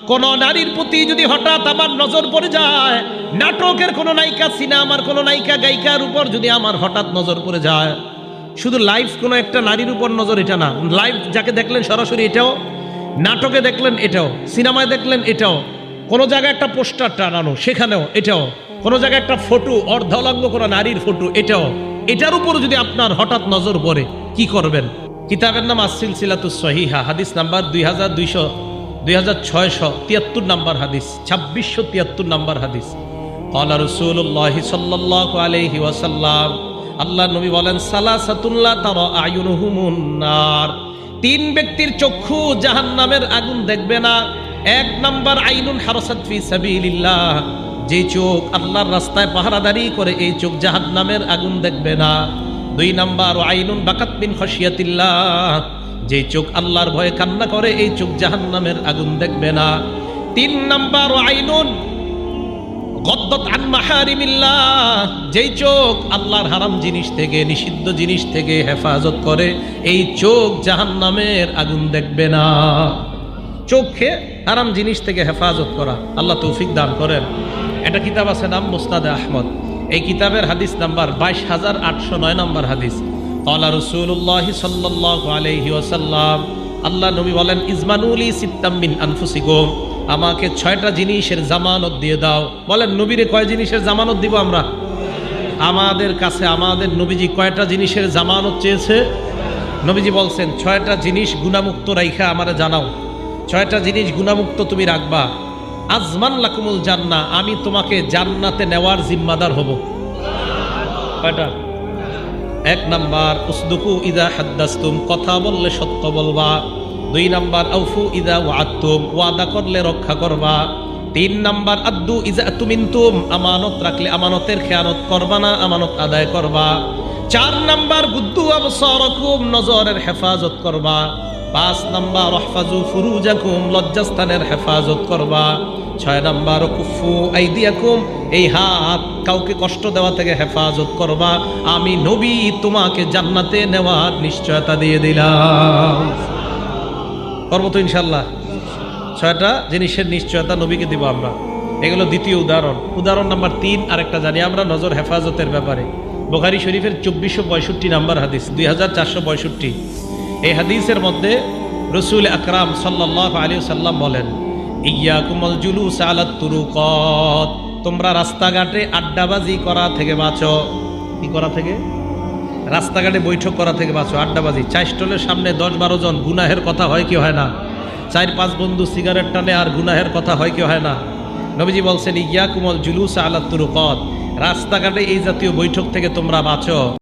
কোন নারীর প্রতি যদি হঠাৎ আমার নজর পড়ে যায়, নাটকের কোন নায়িকা, সিনেমার কোন নায়িকা গায়িকার উপর যদি আমার হঠাৎ নজর পড়ে যায়, শুধু লাইভ কোন একটা নারীর উপর নজর এটা না, লাইভ যাকে দেখলেন সরাসরি এটাও, নাটকে দেখলেন এটাও, সিনেমায় দেখলেন এটাও, কোন জায়গায় একটা পোস্টার টানানো সেখানেও এটাও, কোন জায়গায় একটা ফটো অর্ধলঙ্গ করা নারীর ফটো এটাও, এটার উপর যদি আপনার হঠাৎ নজর পড়ে কি করবেন? কিতাবের নাম আস-সিলসিলাতুস সহিহা, হাদিস নাম্বার 2673 নাম্বার হাদিস, 2673 নাম্বার হাদিস। ক্বালা রাসূলুল্লাহ সাল্লাল্লাহু আলাইহি ওয়াসাল্লাম, আল্লাহ নবী বলেন, সালাসাতুন লা তারা আয়ুনুহুমুন নার, তিন ব্যক্তির চক্ষু জাহান্নামের আগুন দেখবে না। এক নাম্বার আইনুন হারাসাত ফি সাবিলিল্লাহ, যে চোখ আল্লাহর রাস্তায় পাহারাদারি করে এই চোখ জাহান্নামের আগুন দেখবে না। দুই নাম্বার আইনুন বাকাত মিন খাশিয়াতিল্লাহ, যে চোখ আল্লাহর ভয়ে কান্না করে এই চোখ জাহান্নামের আগুন দেখবে না। তিন নাম্বার আইনুন গদ্দাত আন মাহারিমিল্লাহ, যেই চোখ আল্লাহর হারাম জিনিস থেকে, নিষিদ্ধ জিনিস থেকে হেফাজত করে এই চোখ জাহান্নামের আগুন দেখবে না। চোখে হারাম জিনিস থেকে হেফাজত করা, আল্লাহ তৌফিক দান করেন। একটা কিতাব আছে নাম মুসনাদে আহমদ, এই কিতাবের হাদিস নাম্বার 22809 নাম্বার হাদিস। ক্বালা রাসূলুল্লাহ সাল্লাল্লাহু আলাইহি ওয়াসাল্লাম, আল্লাহ নবী বলেন, ইজমানুলি সিত্তাম মিন আনফুসিকুম, আমাকে 6টা জিনিসের জামানত দিয়ে দাও। বলেন নবীরে কয় জিনিসের জামানত দিব আমরা? আমাদের কাছে আমাদের নবীজি কয়টা জিনিসের জামানত চেয়েছে? নবীজি বলছেন 6টা জিনিস গুনাহমুক্ত রাইখা আমারে জানাও, 6টা জিনিস গুনাহমুক্ত তুমি রাখবা। আজমান লাকুমুল জান্নাহ, আমি তোমাকে জান্নাতে নেওয়ার জিম্মাদার হব। কয়টা? এক নাম্বার উসদুকু ইদা হাদ্দাসতুম, কথা বললে সত্য বলবা। দুই নাম্বার আউফু ইদা ওয়াআদতুম, ওয়াদা করলে রক্ষা করবা। তিন নাম্বার আদ্দু ইজা তুমিনতুম, আমানত রাখলে আমানতের খেয়ানত করবা না, আমানত আদায় করবা। চার নাম্বার গুদ্দু আবসারাকুম, নজরের হেফাজত করবা। পাঁচ নাম্বার রহফাজু ফুরুজাকুম, লজ্জাস্থানের হেফাজত করবা। ছয় নাম্বার কুফু আইদিয়াকুম, এই হাত কাউকে কষ্ট দেওয়া থেকে হেফাজত করবা। আমি নবী তোমাকে জান্নাতে নেওয়ার নিশ্চয়তা দিয়ে দিলাম। করবো তো ইনশাল্লাহ? 6টা জিনিসের নিশ্চয়তা নবীকে দিব আমরা। এগুলো দ্বিতীয় উদাহরণ। উদাহরণ নাম্বার 3 আরেকটা জানি আমরা নজর হেফাজতের ব্যাপারে। বুখারী শরীফের 2465 নাম্বার হাদিস, 2465। এই হাদিসের মধ্যে রাসূল আকরাম সাল্লাল্লাহু আলাইহি ওয়াসাল্লাম বলেন, ইয়াকুমুল জুলুস আলাত তুরুকাত, তোমরা রাস্তাঘাটে আড্ডাবাজি করা থেকে বাঁচো। কি করা থেকে? রাস্তাঘাটে বৈঠক করা থেকে বাঁচো, আড্ডাবাজি। চা স্টলের সামনে 10-12 জন, গুনাহের কথা হয় কি হয় না? 4-5 বন্ধু সিগারেট টানে আর গুনাহের কথা হয় কি হয় না? নবীজি বলছেন, ইয়াকুমুল জুলুস আলাত তুরুকাত, রাস্তাঘাটে এই জাতীয় বৈঠক থেকে তোমরা বাঁচো।